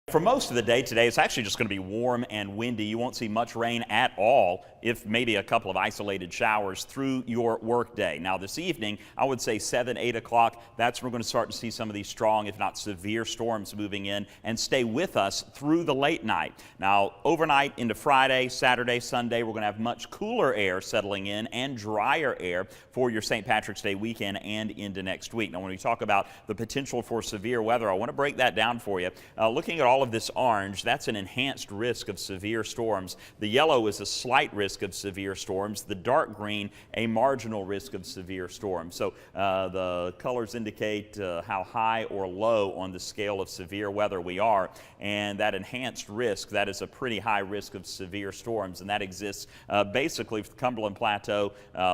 For most of the day today, it's actually just going to be warm and windy. You won't see much rain at all, if maybe a couple of isolated showers through your work day. Now this evening, I would say 7, 8 o'clock, that's when we're going to start to see some of these strong, if not severe storms moving in and stay with us through the late night. Now overnight into Friday, Saturday, Sunday, we're going to have much cooler air settling in and drier air for your St. Patrick's Day weekend and into next week. Now when we talk about the potential for severe weather, I want to break that down for you. Looking at all of this orange, that's an enhanced risk of severe storms. The yellow is a slight risk of severe storms. The dark green, a marginal risk of severe storms. So the colors indicate how high or low on the scale of severe weather we are. And that enhanced risk, that is a pretty high risk of severe storms. And that exists basically from the Cumberland Plateau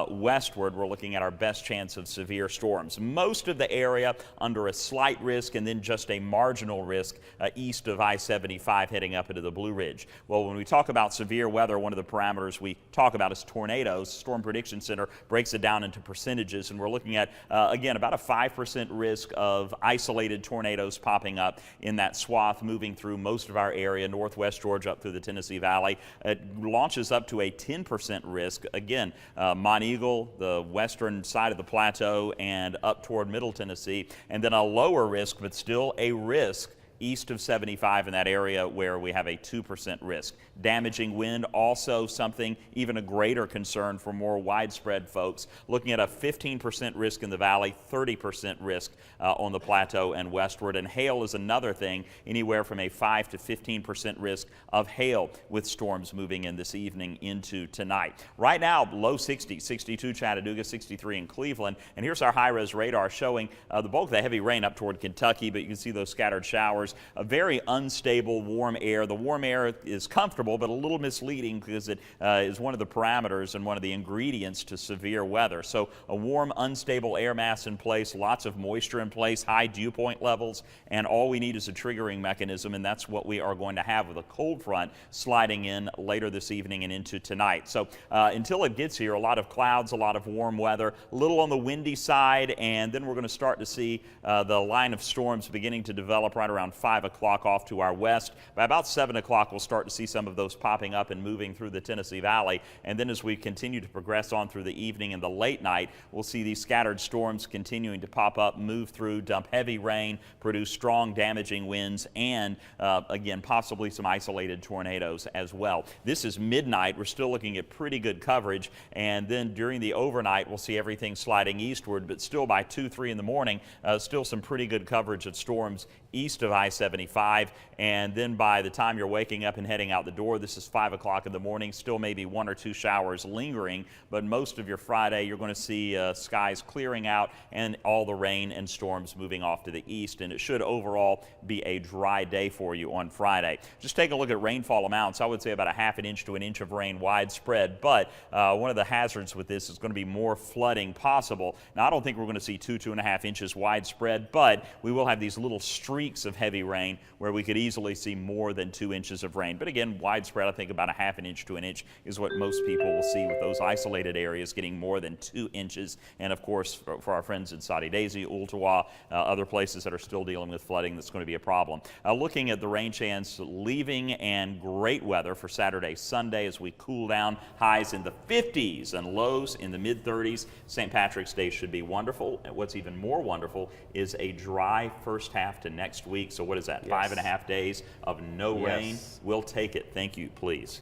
westward. We're looking at our best chance of severe storms. Most of the area under a slight risk and then just a marginal risk east of I-75 heading up into the Blue Ridge. Well, when we talk about severe weather, one of the parameters we talk about is tornadoes. Storm Prediction Center breaks it down into percentages, and we're looking at, again, about a 5% risk of isolated tornadoes popping up in that swath moving through most of our area, northwest Georgia up through the Tennessee Valley. It launches up to a 10% risk. Again, Monteagle, the western side of the plateau, and up toward Middle Tennessee, and then a lower risk, but still a risk east of 75 in that area where we have a 2% risk. Damaging wind, also something even a greater concern for more widespread folks. Looking at a 15% risk in the valley, 30% risk on the plateau and westward. And hail is another thing, anywhere from a 5 to 15% risk of hail with storms moving in this evening into tonight. Right now, low 60, 62 Chattanooga, 63 in Cleveland. And here's our high-res radar showing the bulk of the heavy rain up toward Kentucky, but you can see those scattered showers. A very unstable warm air. The warm air is comfortable, but a little misleading because it is one of the parameters and one of the ingredients to severe weather. So a warm, unstable air mass in place, lots of moisture in place, high dew point levels, and all we need is a triggering mechanism, and that's what we are going to have with a cold front sliding in later this evening and into tonight. So until it gets here, a lot of clouds, a lot of warm weather, a little on the windy side, and then we're going to start to see the line of storms beginning to develop right around 5 o'clock off to our west. By about 7 o'clock, we'll start to see some of those popping up and moving through the Tennessee Valley. And then as we continue to progress on through the evening and the late night, we'll see these scattered storms continuing to pop up, move through, dump heavy rain, produce strong damaging winds, and again, possibly some isolated tornadoes as well. This is midnight. We're still looking at pretty good coverage. And then during the overnight, we'll see everything sliding eastward, but still by 2, 3 in the morning, still some pretty good coverage of storms east of I-75, and then by the time you're waking up and heading out the door, this is 5 o'clock in the morning, still maybe 1 or 2 showers lingering, but most of your Friday you're going to see skies clearing out and all the rain and storms moving off to the east, and it should overall be a dry day for you on Friday. Just take a look at rainfall amounts. I would say about a half an inch to an inch of rain widespread, but one of the hazards with this is going to be more flooding possible. Now I don't think we're going to see 2, 2.5 inches widespread, but we will have these little streaks of heavy rain where we could easily see more than 2 inches of rain. But again, widespread, I think about a half an inch to an inch is what most people will see, with those isolated areas getting more than 2 inches. And of course, for our friends in Soddy Daisy, Ooltewah, other places that are still dealing with flooding, that's going to be a problem. Looking at the rain chance leaving, and great weather for Saturday, Sunday as we cool down, highs in the 50s and lows in the mid-30s. St. Patrick's Day should be wonderful. And what's even more wonderful is a dry first half to next week. So what is that? Yes. 5.5 days of no rain. We'll take it. Thank you, please.